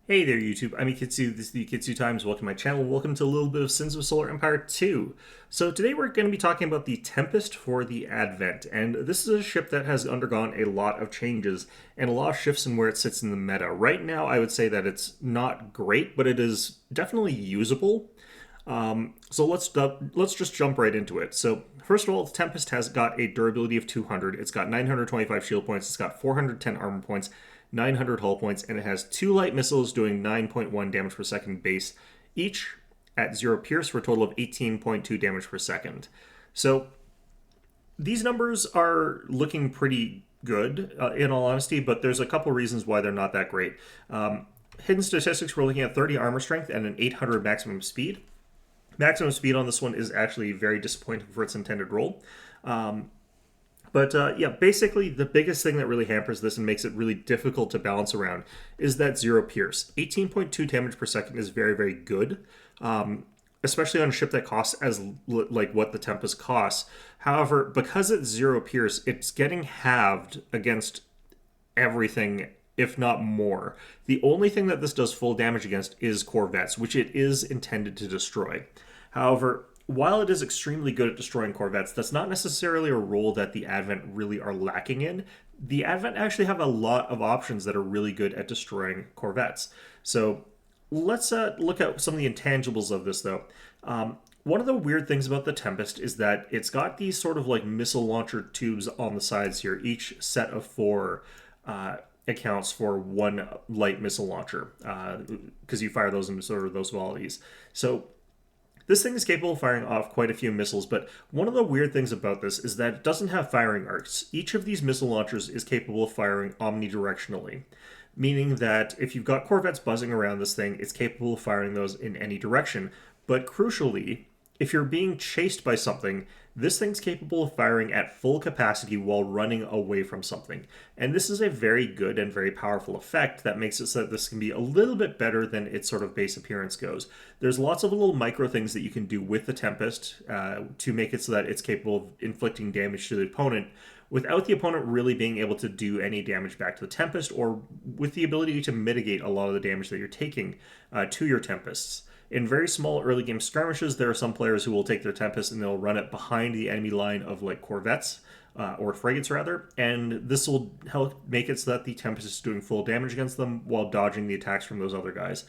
Hey there, YouTube. I'm Ikitsu. This is the Ikitsu Times. Welcome to my channel. Welcome to a little bit of Sins of Solar Empire 2. So today we're going to be talking about the Tempest for the Advent, and this is a ship that has undergone a lot of changes and a lot of shifts in where it sits in the meta. Right now, I would say that it's not great, but it is definitely usable. So let's just jump right into it. So first of all, the Tempest has got a durability of 200. It's got 925 shield points. It's got 410 armor points, 900 hull points, and it has 2 light missiles doing 9.1 damage per second base each at 0 pierce for a total of 18.2 damage per second. So these numbers are looking pretty good, in all honesty, but there's a couple reasons why they're not that great. Hidden statistics, we're looking at 30 armor strength and an 800 maximum speed. Maximum speed on this one is actually very disappointing for its intended role. Yeah, basically the biggest thing that really hampers this and makes it really difficult to balance around is that 0 pierce. 18.2 damage per second is very, very good, especially on a ship that costs as like what the Tempest costs. However, because it's 0 pierce, it's getting halved against everything, if not more. The only thing that this does full damage against is corvettes, which it is intended to destroy. However, while it is extremely good at destroying corvettes, that's not necessarily a role that the Advent really are lacking in. The Advent actually have a lot of options that are really good at destroying corvettes. So let's look at some of the intangibles of this, though. One of the weird things about the Tempest is that it's got these sort of like missile launcher tubes on the sides here. Each set of 4 accounts for 1 light missile launcher, because you fire those into sort of those volleys. So this thing is capable of firing off quite a few missiles, but one of the weird things about this is that it doesn't have firing arcs. Each of these missile launchers is capable of firing omnidirectionally, meaning that if you've got corvettes buzzing around this thing, it's capable of firing those in any direction. But crucially, if you're being chased by something, this thing's capable of firing at full capacity while running away from something. And this is a very good and very powerful effect that makes it so that this can be a little bit better than its sort of base appearance goes. There's lots of little micro things that you can do with the Tempest to make it so that it's capable of inflicting damage to the opponent without the opponent really being able to do any damage back to the Tempest, or with the ability to mitigate a lot of the damage that you're taking to your Tempests. In very small early game skirmishes, there are some players who will take their Tempest and they'll run it behind the enemy line of like corvettes, or frigates rather, and this will help make it so that the Tempest is doing full damage against them while dodging the attacks from those other guys.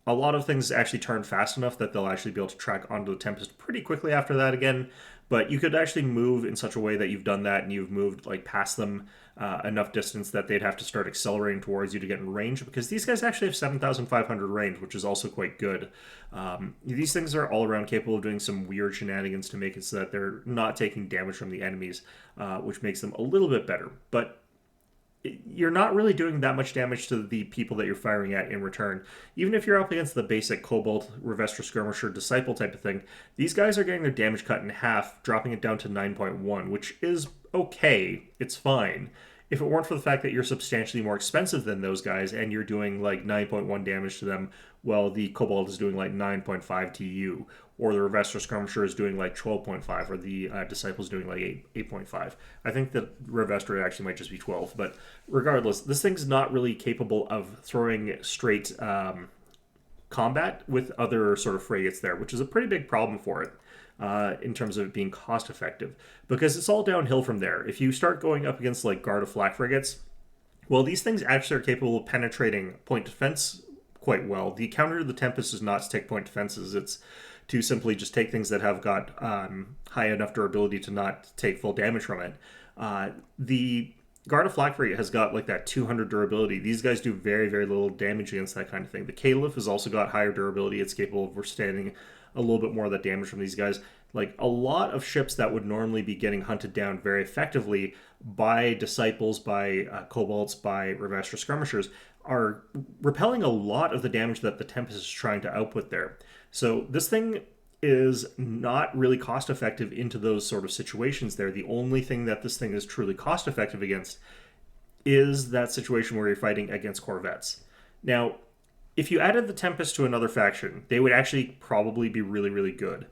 A lot of things actually turn fast enough that they'll actually be able to track onto the Tempest pretty quickly after that again, but you could actually move in such a way that you've done that and you've moved like past them enough distance that they'd have to start accelerating towards you to get in range, because these guys actually have 7,500 range, which is also quite good. These things are all around capable of doing some weird shenanigans to make it so that they're not taking damage from the enemies, which makes them a little bit better. But you're not really doing that much damage to the people that you're firing at in return. Even if you're up against the basic Cobalt, Revestra Skirmisher, Disciple type of thing, these guys are getting their damage cut in half, dropping it down to 9.1, which is okay. It's fine. If it weren't for the fact that you're substantially more expensive than those guys and you're doing like 9.1 damage to them, while the Cobalt is doing like 9.5 to you, or the Revestra Skirmisher is doing like 12.5, or the Disciple's doing like 8.5. I think that Revestra actually might just be 12, but regardless, this thing's not really capable of throwing straight combat with other sort of frigates there, which is a pretty big problem for it. In terms of it being cost effective, because it's all downhill from there. If you start going up against like Guard of Flak frigates, well, these things actually are capable of penetrating point defense quite well. The counter to the Tempest is not to take point defenses, it's to simply just take things that have got high enough durability to not take full damage from it. The Guard of Flak frigate has got like that 200 durability. These guys do very, very little damage against that kind of thing. The Caliph has also got higher durability. It's capable of withstanding a little bit more of that damage from these guys. Like a lot of ships that would normally be getting hunted down very effectively by Disciples, by Cobalts, by Revestra Skirmishers are repelling a lot of the damage that the Tempest is trying to output there. So this thing is not really cost effective into those sort of situations there. The only thing that this thing is truly cost effective against is that situation where you're fighting against corvettes. Now, if you added the Tempest to another faction, they would actually probably be really, really good.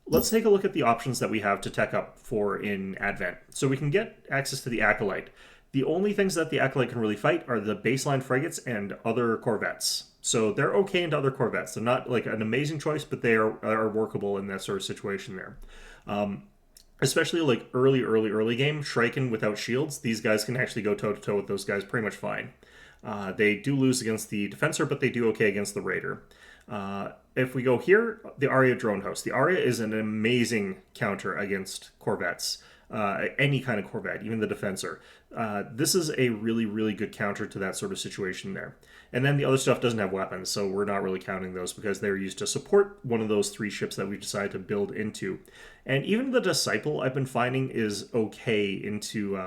Let's take a look at the options that we have to tech up for in Advent. So we can get access to the Acolyte. The only things that the Acolyte can really fight are the baseline frigates and other corvettes. So they're okay into other corvettes. They're not like an amazing choice, but they are workable in that sort of situation there. Especially like early game, Shriken without shields, these guys can actually go toe to toe with those guys pretty much fine. They do lose against the Defensor, but they do okay against the Raider. If we go here, the Aria Drone Host. The Aria is an amazing counter against corvettes. Any kind of corvette, even the Defensor. This is a really, really good counter to that sort of situation there. And then the other stuff doesn't have weapons, so we're not really counting those because they're used to support one of those 3 ships that we decided to build into. And even the Disciple, I've been finding, is okay into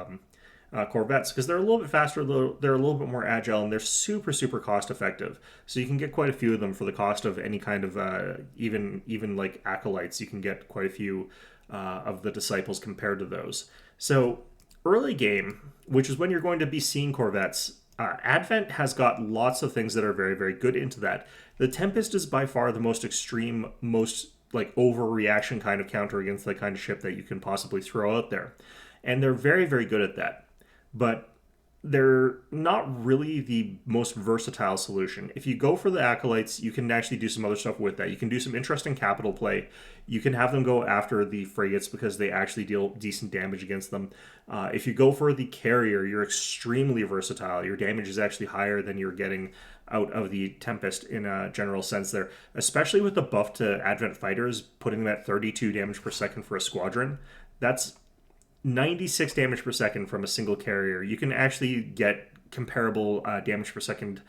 corvettes because they're a little bit faster, they're a little bit more agile, and they're super, super cost effective. So you can get quite a few of them for the cost of any kind of even like acolytes. You can get quite a few of the Disciples compared to those. So early game, which is when you're going to be seeing corvettes, Advent has got lots of things that are very, very good into that. The Tempest is by far the most extreme, most like overreaction kind of counter against the kind of ship that you can possibly throw out there. And they're very, very good at that. But they're not really the most versatile solution. If you go for the Acolytes, you can actually do some other stuff with that. You can do some interesting capital play. You can have them go after the frigates because they actually deal decent damage against them. If you go for the Carrier, you're extremely versatile. Your damage is actually higher than you're getting out of the Tempest in a general sense there, especially with the buff to Advent Fighters, putting them at 32 damage per second for a squadron. That's 96 damage per second from a single carrier. You can actually get comparable damage per second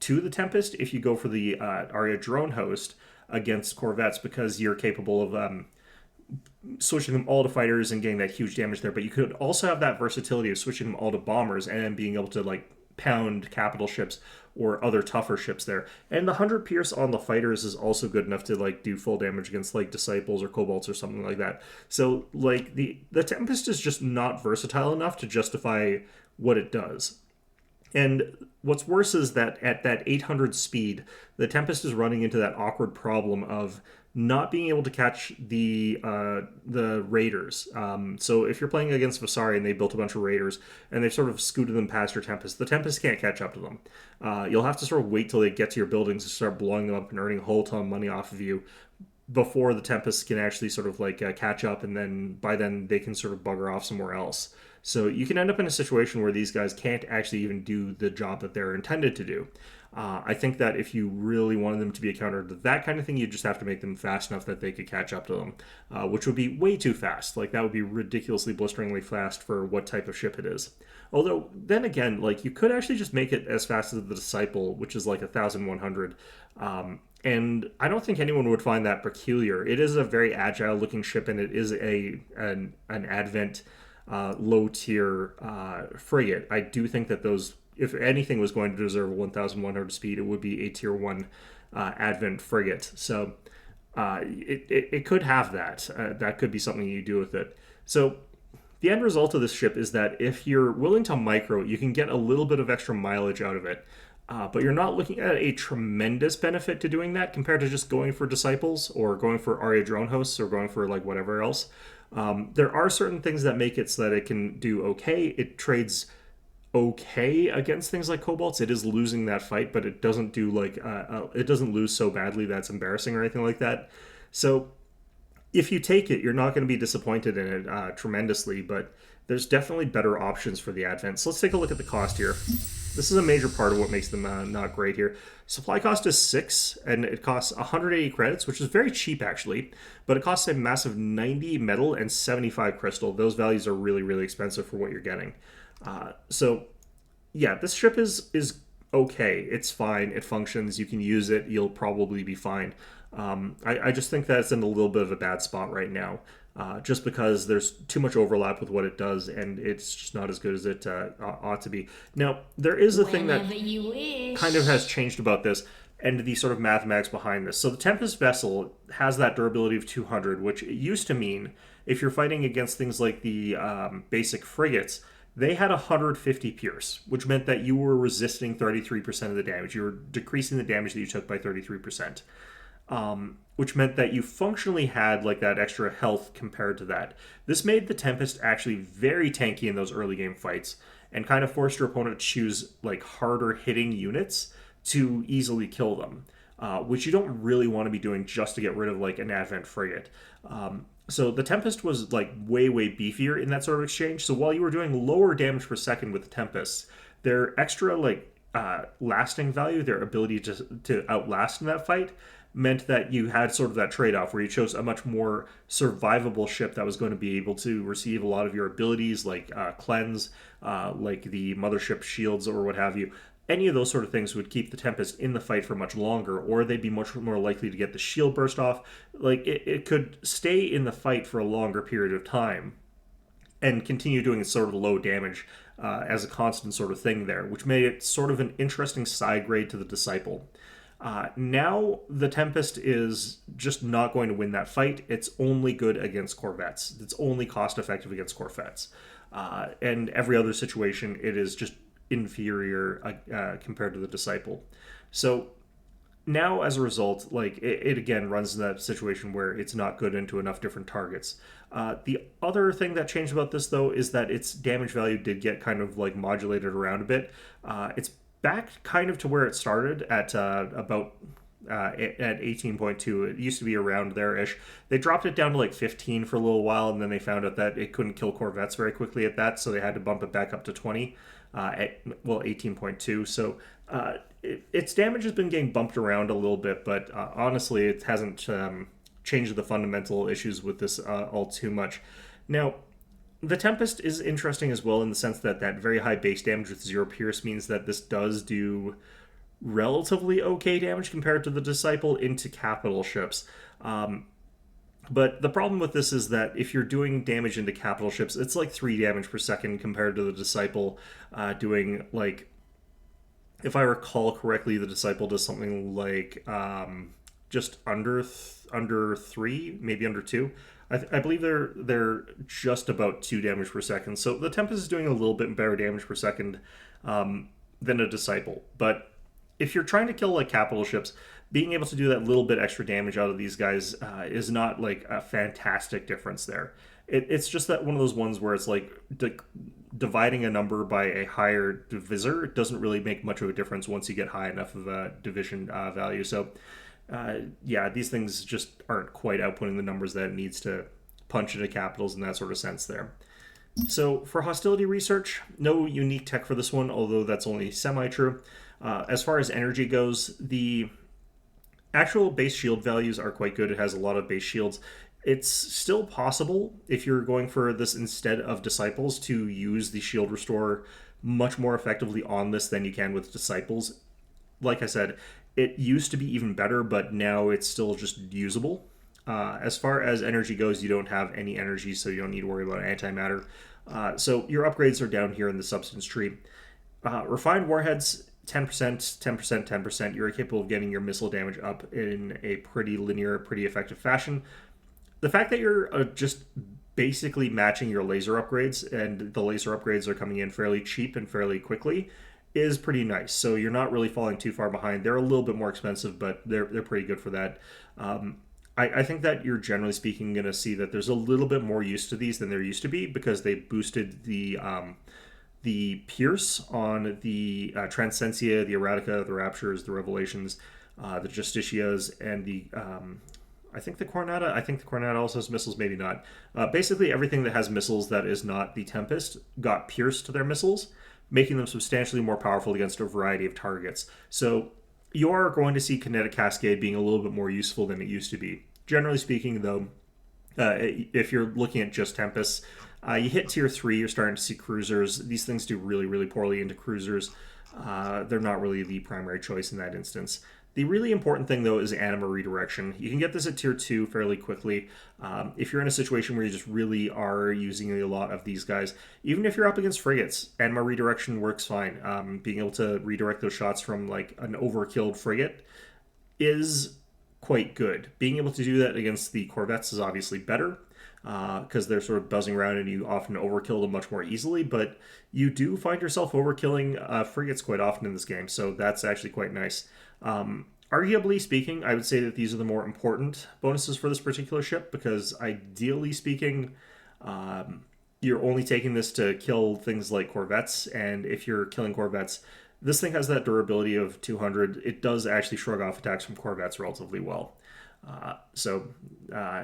to the Tempest if you go for the Aria Drone Host against corvettes because you're capable of switching them all to fighters and getting that huge damage there. But you could also have that versatility of switching them all to bombers and then being able to like pound capital ships or other tougher ships there. And the 100 Pierce on the fighters is also good enough to like do full damage against like Disciples or Cobalts or something like that. So like the Tempest is just not versatile enough to justify what it does. And what's worse is that at that 800 speed, the Tempest is running into that awkward problem of not being able to catch the Raiders. So if you're playing against Vasari and they built a bunch of Raiders and they've sort of scooted them past your Tempest, the Tempest can't catch up to them. You'll have to sort of wait till they get to your buildings and start blowing them up and earning a whole ton of money off of you before the Tempest can actually sort of like catch up, and then by then they can sort of bugger off somewhere else. So you can end up in a situation where these guys can't actually even do the job that they're intended to do. I think that if you really wanted them to be a counter to that kind of thing, you just have to make them fast enough that they could catch up to them, which would be way too fast. Like that would be ridiculously blisteringly fast for what type of ship it is. Although then again, like you could actually just make it as fast as the Disciple, which is like 1,100. And I don't think anyone would find that peculiar. It is a very agile looking ship, and it is an Advent low tier frigate. I do think that those, if anything was going to deserve 1,100 speed, it would be a tier 1 Advent frigate. So it could have that. That could be something you do with it. So the end result of this ship is that if you're willing to micro, you can get a little bit of extra mileage out of it. But you're not looking at a tremendous benefit to doing that compared to just going for Disciples or going for Aria Drone Hosts or going for like whatever else. There are certain things that make it so that it can do okay. It trades okay against things like Cobalts. It is losing that fight, but it doesn't do like it doesn't lose so badly that's embarrassing or anything like that. So if you take it, you're not going to be disappointed in it tremendously, but there's definitely better options for the Advent. So let's take a look at the cost here. This is a major part of what makes them not great here. Supply cost is 6, and it costs 180 credits, which is very cheap actually, but it costs a massive 90 metal and 75 crystal. Those values are really, really expensive for what you're getting. So yeah, this ship is okay. It's fine. It functions. You can use it. You'll probably be fine. I just think that it's in a little bit of a bad spot right now. Just because there's too much overlap with what it does, and it's just not as good as it ought to be. Now, there is a thing that kind of has changed about this, and the sort of mathematics behind this. So the Tempest Vessel has that durability of 200, which it used to mean if you're fighting against things like the basic frigates, they had 150 Pierce, which meant that you were resisting 33% of the damage. You were decreasing the damage that you took by 33%. Which meant that you functionally had like that extra health compared to that. This made the Tempest actually very tanky in those early game fights, and kind of forced your opponent to choose like harder hitting units to easily kill them, which you don't really want to be doing just to get rid of like an advent frigate. So the Tempest was like way beefier in that sort of exchange. So while you were doing lower damage per second with the Tempest, their extra like lasting value, their ability to outlast in that fight, meant that you had sort of that trade-off where you chose a much more survivable ship that was going to be able to receive a lot of your abilities like cleanse, like the mothership shields or what have you. Any of those sort of things would keep the Tempest in the fight for much longer, or they'd be much more likely to get the shield burst off. Like it could stay in the fight for a longer period of time and continue doing sort of low damage as a constant sort of thing there, which made it sort of an interesting side grade to the Disciple. Now the Tempest is just not going to win that fight. It's only good against corvettes. It's only cost effective against corvettes. And every other situation, it is just inferior compared to the Disciple. So now as a result, like it again runs in that situation where it's not good into enough different targets. The other thing that changed about this though is that its damage value did get kind of like modulated around a bit. It's back kind of to where it started at about at 18.2. It used to be around there-ish. They dropped it down to like 15 for a little while, and then they found out that it couldn't kill corvettes very quickly at that, so they had to bump it back up to 20 at, well, 18.2. So its damage has been getting bumped around a little bit, but honestly, it hasn't changed the fundamental issues with this all too much. Now, the Tempest is interesting as well in the sense that that very high base damage with 0 Pierce means that this does do relatively okay damage compared to the Disciple into capital ships. But the problem with this is that if you're doing damage into capital ships, it's like 3 damage per second compared to the Disciple doing like, if I recall correctly, the Disciple does something like just under 3, maybe under 2. I believe they're just about 2 damage per second. So the Tempest is doing a little bit better damage per second than a Disciple. But if you're trying to kill like capital ships, being able to do that little bit extra damage out of these guys is not like a fantastic difference there. It's just that one of those ones where it's like dividing a number by a higher divisor doesn't really make much of a difference once you get high enough of a division value. So yeah, these things just aren't quite outputting the numbers that it needs to punch into capitals in that sort of sense there. So for hostility research, no unique tech for this one, although that's only semi-true. As far as energy goes, the actual base shield values are quite good. It has a lot of base shields. It's still possible, if you're going for this instead of Disciples, to use the shield restore much more effectively on this than you can with Disciples. Like I said, it used to be even better, but now it's still just usable. As far as energy goes, you don't have any energy, so you don't need to worry about antimatter. So your upgrades are down here in the substance tree. Refined warheads, 10%, 10%, 10%. You're capable of getting your missile damage up in a pretty linear, pretty effective fashion. The fact that you're just basically matching your laser upgrades, and the laser upgrades are coming in fairly cheap and fairly quickly, is pretty nice. So you're not really falling too far behind. They're a little bit more expensive, but they're pretty good for that. I think that you're generally speaking going to see that there's a little bit more use to these than there used to be, because they boosted the Pierce on the Transcensia, the Erratica, the Raptures, the Revelations, the Justitias, and the I think the Coronata. I think the Coronata also has missiles, maybe not. Basically, everything that has missiles that is not the Tempest got Pierce to their missiles, making them substantially more powerful against a variety of targets. So you are going to see Kinetic Cascade being a little bit more useful than it used to be. Generally speaking, though, if you're looking at just Tempests, you hit tier 3, you're starting to see cruisers. These things do really poorly into cruisers. They're not really the primary choice in that instance. The really important thing, though, is anima redirection. You can get this at tier 2 fairly quickly. If you're in a situation where you just really are using a lot of these guys, even if you're up against frigates, anima redirection works fine. Being able to redirect those shots from like an overkilled frigate is quite good. Being able to do that against the corvettes is obviously better, because they're sort of buzzing around and you often overkill them much more easily, but you do find yourself overkilling frigates quite often in this game, so that's actually quite nice. Arguably speaking, I would say that these are the more important bonuses for this particular ship, because ideally speaking, you're only taking this to kill things like corvettes, and if you're killing corvettes, this thing has that durability of 200. It does actually shrug off attacks from corvettes relatively well. So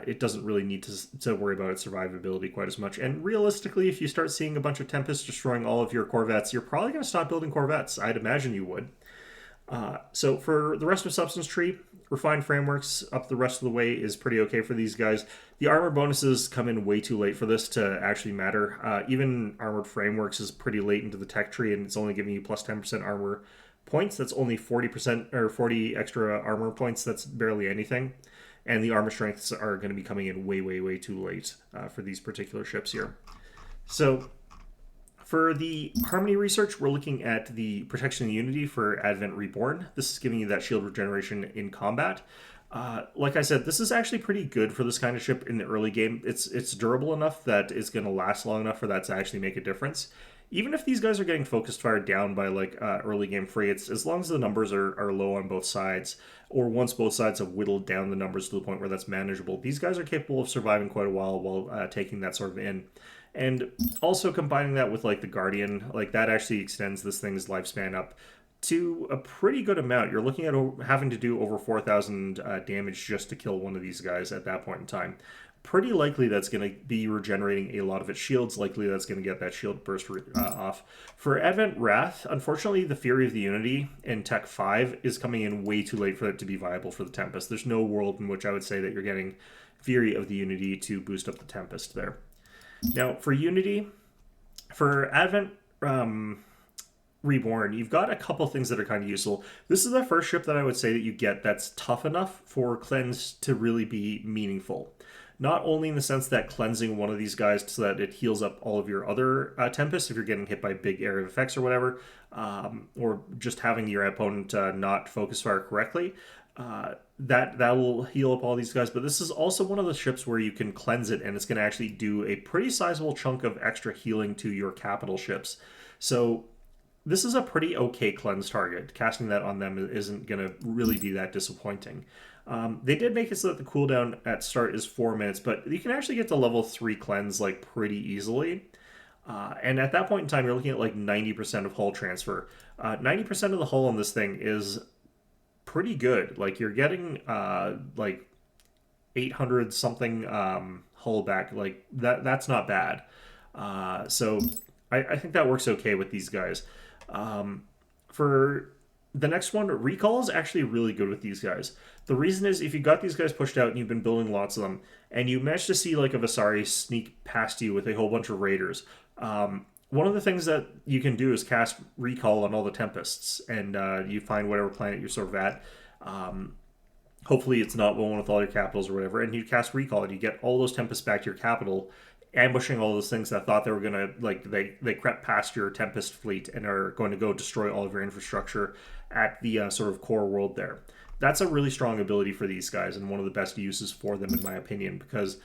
it doesn't really need to worry about its survivability quite as much. And realistically, if you start seeing a bunch of Tempests destroying all of your corvettes, you're probably going to stop building corvettes. I'd imagine you would. So for the rest of Substance Tree, refined frameworks up the rest of the way is pretty okay for these guys. The armor bonuses come in way too late for this to actually matter. Even armored frameworks is pretty late into the tech tree, and it's only giving you plus 10% armor points. That's only 40% or 40 extra armor points. That's barely anything. And the armor strengths are going to be coming in way, way, way too late for these particular ships here. So for the Harmony research, we're looking at the Protection and Unity for Advent Reborn. This is giving you that shield regeneration in combat. Like I said, this is actually pretty good for this kind of ship in the early game. It's durable enough that it's going to last long enough for that to actually make a difference. Even if these guys are getting focused fired down by like early game frigates, as long as the numbers are low on both sides, or once both sides have whittled down the numbers to the point where that's manageable, these guys are capable of surviving quite a while taking that sort of in. And also combining that with like the Guardian, like that actually extends this thing's lifespan up to a pretty good amount. You're looking at having to do over 4,000 damage just to kill one of these guys at that point in time. Pretty likely that's going to be regenerating a lot of its shields. Likely that's going to get that shield burst off. For Advent Wrath, unfortunately, the Fury of the Unity in Tech 5 is coming in way too late for it to be viable for the Tempest. There's no world in which I would say that you're getting Fury of the Unity to boost up the Tempest there. Now, for Unity, for Advent Reborn, you've got a couple things that are kind of useful. This is the first ship that I would say that you get that's tough enough for Cleanse to really be meaningful. Not only in the sense that cleansing one of these guys so that it heals up all of your other Tempests if you're getting hit by big area of effects or whatever, or just having your opponent not focus fire correctly, that will heal up all these guys. But this is also one of the ships where you can cleanse it, and it's going to actually do a pretty sizable chunk of extra healing to your capital ships. So this is a pretty okay cleanse target. Casting that on them isn't going to really be that disappointing. They did make it so that the cooldown at start is 4 minutes, but you can actually get to level 3 cleanse like pretty easily. And at that point in time, you're looking at like 90% of hull transfer. 90% of the hull on this thing is pretty good. Like you're getting like 800 something hull back. Like that's not bad. So I think that works okay with these guys. For the next one, recall is actually really good with these guys. The reason is if you got these guys pushed out and you've been building lots of them, and you managed to see like a Vasari sneak past you with a whole bunch of raiders, one of the things that you can do is cast recall on all the Tempests, and you find whatever planet you're sort of at. Hopefully it's not one with all your capitals or whatever, and you cast recall and you get all those Tempests back to your capital, ambushing all those things that thought they were going to, like, they crept past your Tempest fleet and are going to go destroy all of your infrastructure at the sort of core world there. That's a really strong ability for these guys and one of the best uses for them, in my opinion, because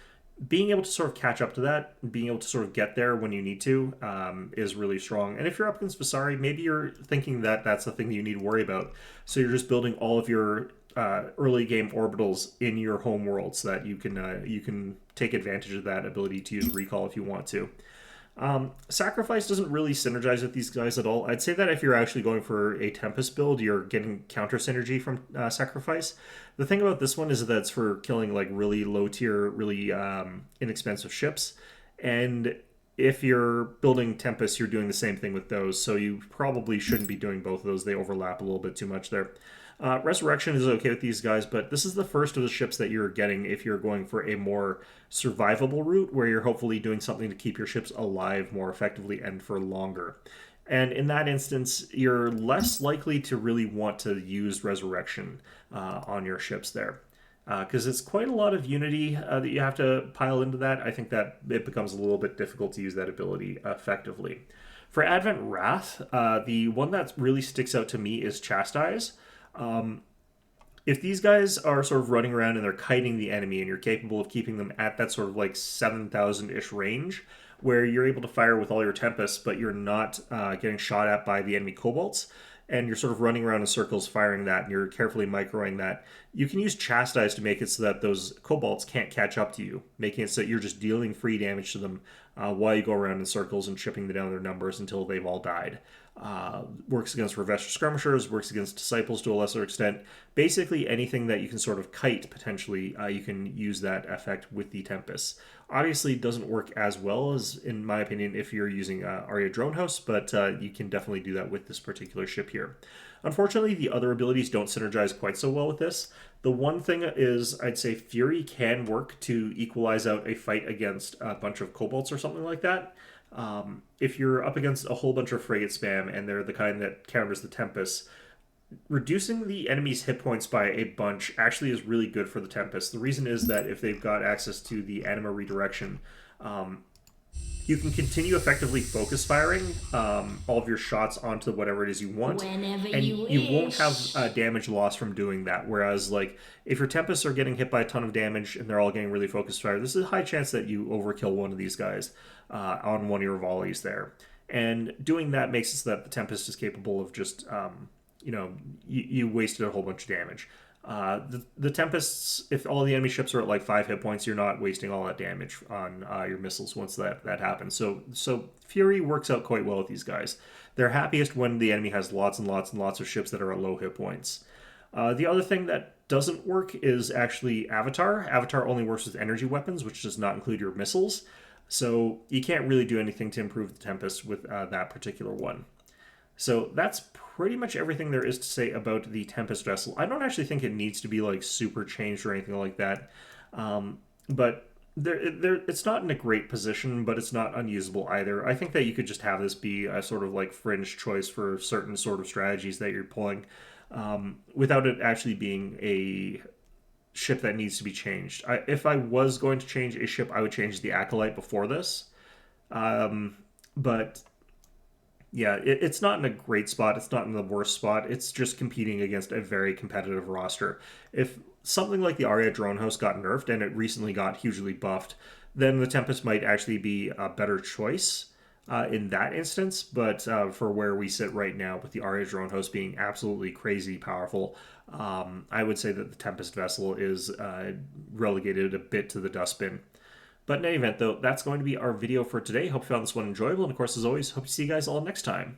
being able to sort of catch up to that, being able to sort of get there when you need to, is really strong. And if you're up against Vasari, maybe you're thinking that that's the thing that you need to worry about. So you're just building all of your early game orbitals in your home world so that you can take advantage of that ability to use recall if you want to. Sacrifice doesn't really synergize with these guys at all. I'd say that if you're actually going for a Tempest build, you're getting counter synergy from Sacrifice. The thing about this one is that it's for killing like really low tier, really inexpensive ships. And if you're building Tempest, you're doing the same thing with those. So you probably shouldn't be doing both of those. They overlap a little bit too much there. Resurrection is okay with these guys, but this is the first of the ships that you're getting if you're going for a more survivable route, where you're hopefully doing something to keep your ships alive more effectively and for longer. And in that instance, you're less likely to really want to use Resurrection on your ships there. Because it's quite a lot of unity that you have to pile into that. I think that it becomes a little bit difficult to use that ability effectively. For Advent Wrath, the one that really sticks out to me is Chastise. If these guys are sort of running around and they're kiting the enemy and you're capable of keeping them at that sort of like 7,000-ish range, where you're able to fire with all your Tempests, but you're not getting shot at by the enemy Kobolds, and you're sort of running around in circles firing that, and you're carefully microing that, you can use Chastise to make it so that those Kobolds can't catch up to you, making it so that you're just dealing free damage to them while you go around in circles and chipping down their numbers until they've all died. Works against Revester Skirmishers, works against Disciples to a lesser extent. Basically, anything that you can sort of kite, potentially, you can use that effect with the Tempest. Obviously, it doesn't work as well as, in my opinion, if you're using Arya Drone House, but you can definitely do that with this particular ship here. Unfortunately, the other abilities don't synergize quite so well with this. The one thing is, I'd say Fury can work to equalize out a fight against a bunch of Kobolds or something like that. If you're up against a whole bunch of frigate spam and they're the kind that counters the Tempest, reducing the enemy's hit points by a bunch actually is really good for the Tempest. The reason is that if they've got access to the anima redirection, you can continue effectively focus firing all of your shots onto whatever it is you want, Whenever and you you won't wish. have damage loss from doing that. Whereas, like, if your Tempests are getting hit by a ton of damage and they're all getting really focused fire, this is a high chance that you overkill one of these guys on one of your volleys there. And doing that makes it so that the Tempest is capable of just, you wasted a whole bunch of damage. The Tempests, if all the enemy ships are at like 5 hit points, you're not wasting all that damage on your missiles once that happens. So Fury works out quite well with these guys. They're happiest when the enemy has lots and lots and lots of ships that are at low hit points. The other thing that doesn't work is actually Avatar. Avatar only works with energy weapons, which does not include your missiles. So you can't really do anything to improve the Tempest with that particular one. So that's pretty much everything there is to say about the Tempest Vessel. I don't actually think it needs to be like super changed or anything like that. But it's not in a great position, but it's not unusable either. I think that you could just have this be a sort of like fringe choice for certain sort of strategies that you're pulling, without it actually being a ship that needs to be changed. If I was going to change a ship, I would change the Acolyte before this. But yeah, it's not in a great spot. It's not in the worst spot. It's just competing against a very competitive roster. If something like the Arya Drone House got nerfed and it recently got hugely buffed, then the Tempest might actually be a better choice in that instance. But for where we sit right now, with the Arya Drone House being absolutely crazy powerful, I would say that the Tempest Vessel is relegated a bit to the dustbin. But in any event, though, that's going to be our video for today. Hope you found this one enjoyable. And of course, as always, hope to see you guys all next time.